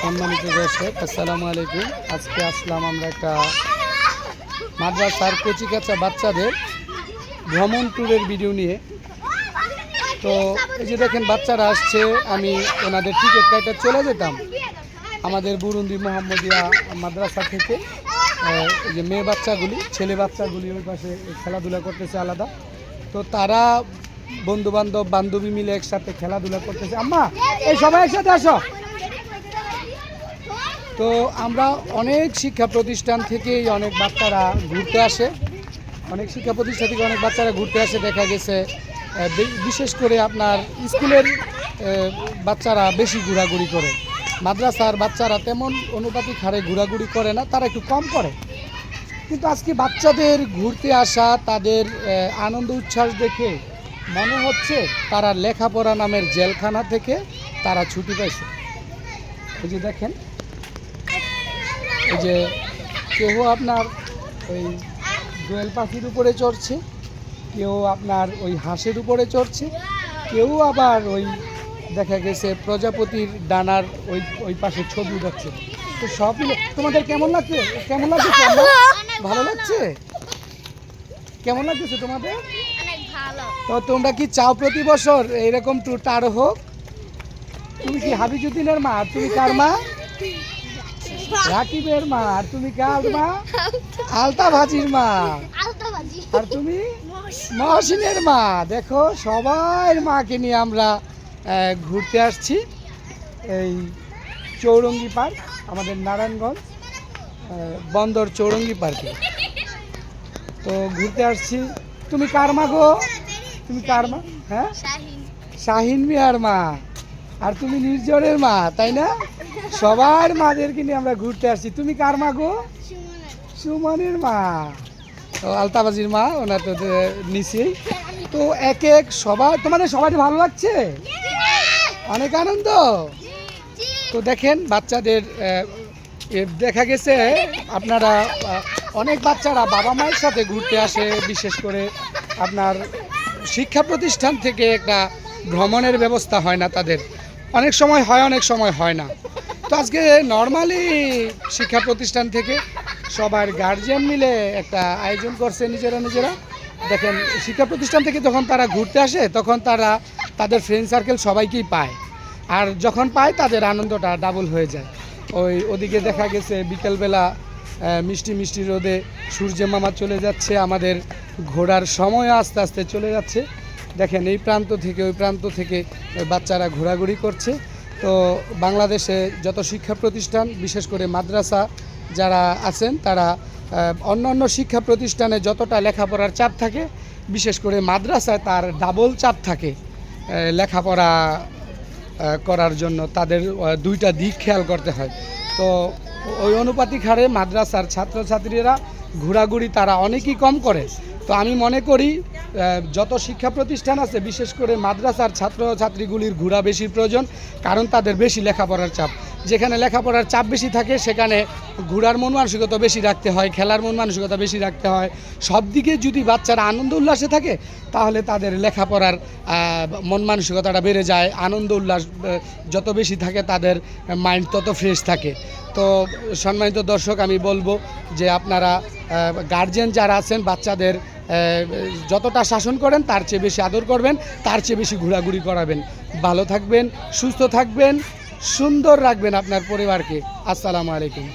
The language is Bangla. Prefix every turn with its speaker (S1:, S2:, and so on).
S1: সম্মানিত দর্শক, আসসালামু আলাইকুম। আজকে আসলাম আমরা একটা মাদ্রাসার কচিকাঁচা বাচ্চাদের ভ্রমণ ট্যুরের ভিডিও নিয়ে। তো এই যে দেখেন বাচ্চারা আসছে, আমি ওনাদের টিকিট কাটা চলে যেতাম আমাদের বুরুন্দি মোহাম্মদিয়া মাদ্রাসা থেকে। এই যে মেয়ে বাচ্চাগুলি, ছেলে বাচ্চাগুলি ওই পাশে খেলাধুলা করতেছে আলাদা। তো তারা বন্ধুবান্ধব বান্ধবী মিলে একসাথে খেলাধুলা করতেছে। আম্মা এই সবাই একসাথে আসো। তো আমরা অনেক শিক্ষা প্রতিষ্ঠান থেকেই অনেক বাচ্চারা ঘুরতে আসে, অনেক শিক্ষা প্রতিষ্ঠান থেকে অনেক বাচ্চারা ঘুরতে আসে। দেখা গেছে বিশেষ করে আপনার স্কুলের বাচ্চারা বেশি ঘোরাঘুরি করে, মাদ্রাসার বাচ্চারা তেমন অনুপাতিক হারে ঘোরাঘুরি করে না, তারা একটু কম করে। কিন্তু আজকে বাচ্চাদের ঘুরতে আসা, তাদের আনন্দ উচ্ছ্বাস দেখে মনে হচ্ছে তারা লেখাপড়া নামের জেলখানা থেকে তারা ছুটি পাইছে। এই যে দেখেন, এই যে কেউ আপনার ওই দোয়েল পাখির উপরে চড়ছে, কেউ আপনার ওই হাঁসের উপরে চড়ছে, কেউ আবার ওই দেখা গেছে প্রজাপতির ডানার ওই পাশে ছবি উঠাচ্ছে। তো সব মিলে তোমাদের কেমন লাগছে? কেমন লাগছে? ভালো লাগছে? কেমন লাগতেছে তোমাদের? তো তোমরা কি চাও প্রতি বছর এইরকম ট্যুরটা আরো হোক? তুমি কি হাবিজুদ্দিনের মা? আর তুমি কার মা? রাকিবের মা। আর তুমি কার মা? আলতা ভাজির মা। আর তুমি মহসিনের মা। দেখো সবার মাকে নিয়ে আমরা ঘুরতে আসছি এই চৌরঙ্গি পার্ক, আমাদের নারায়ণগঞ্জ বন্দর চৌরঙ্গি পার্কে। তো ঘুরতে আসছি। তুমি কার মা গো? তুমি কার মা? হ্যাঁ, শাহিন মিয়ার মা। আর তুমি নির্জরের মা, তাই না? সবার মাদেরকে নিয়ে আমরা ঘুরতে আসছি। তুমি কার মা গো? সুমনের মা। ও আলতাবাজির মা, ওনার তো নিচেই। তো এক এক সবার, তোমাদের সবাই ভালো লাগছে? অনেক আনন্দ। তো দেখেন বাচ্চাদের দেখা গেছে আপনারা অনেক বাচ্চারা বাবা মায়ের সাথে ঘুরতে আসে, বিশেষ করে আপনার শিক্ষা প্রতিষ্ঠান থেকে একটা ভ্রমণের ব্যবস্থা হয় না তাদের, অনেক সময় হয়, অনেক সময় হয় না। তো আজকে নর্মালি শিক্ষা প্রতিষ্ঠান থেকে সবার গার্জিয়ান মিলে একটা আয়োজন করছে নিজেরা। দেখেন শিক্ষা প্রতিষ্ঠান থেকে যখন তারা ঘুরতে আসে তখন তারা তাদের ফ্রেন্ড সার্কেল সবাইকেই পায়, আর যখন পায় তাদের আনন্দটা ডাবল হয়ে যায়। ওদিকে দেখা গেছে বিকেলবেলা মিষ্টি রোদে সূর্য মামা চলে যাচ্ছে, আমাদের ঘোরার সময় আস্তে আস্তে চলে যাচ্ছে। দেখেন এই প্রান্ত থেকে ওই প্রান্ত থেকে বাচ্চারা ঘোরাঘুরি করছে। তো বাংলাদেশে যত শিক্ষা প্রতিষ্ঠান, বিশেষ করে মাদ্রাসা যারা আছেন, তারা অন্য শিক্ষা প্রতিষ্ঠানে যতটা লেখাপড়ার চাপ থাকে, বিশেষ করে মাদ্রাসায় তার ডাবল চাপ থাকে লেখাপড়া করার জন্য। তাদের দুইটা দিক খেয়াল করতে হয়। তো ওই অনুপাতিক হারে মাদ্রাসার ছাত্রছাত্রীরা ঘোরাঘুরি তারা অনেকই কম করে। তো আমি মনে করি যত শিক্ষা প্রতিষ্ঠান আছে, বিশেষ করে মাদ্রাসার ছাত্রছাত্রীগুলির ঘোরা বেশি প্রয়োজন, কারণ তাদের বেশি লেখাপড়ার চাপ। যেখানে লেখাপড়ার চাপ বেশি থাকে সেখানে ঘোরার মন মানসিকতা বেশি রাখতে হয়, খেলার মন মানসিকতা বেশি রাখতে হয়। সব দিকে যদি বাচ্চারা আনন্দ উল্লাসে থাকে তাহলে তাদের লেখাপড়ার মন মানসিকতাটা বেড়ে যায়। আনন্দ উল্লাস যত বেশি থাকে তাদের মাইন্ড তত ফ্রেশ থাকে। তো সম্মানিত দর্শক, আমি বলবো যে আপনারা গার্জিয়ান যারা আছেন বাচ্চাদের যতটা শাসন করেন তার চেয়ে বেশি আদর করবেন, তার চেয়ে বেশি ঘোরাঘুরি করাবেন। ভালো থাকবেন, সুস্থ থাকবেন, সুন্দর রাখবেন আপনার পরিবারকে। আসসালামু আলাইকুম।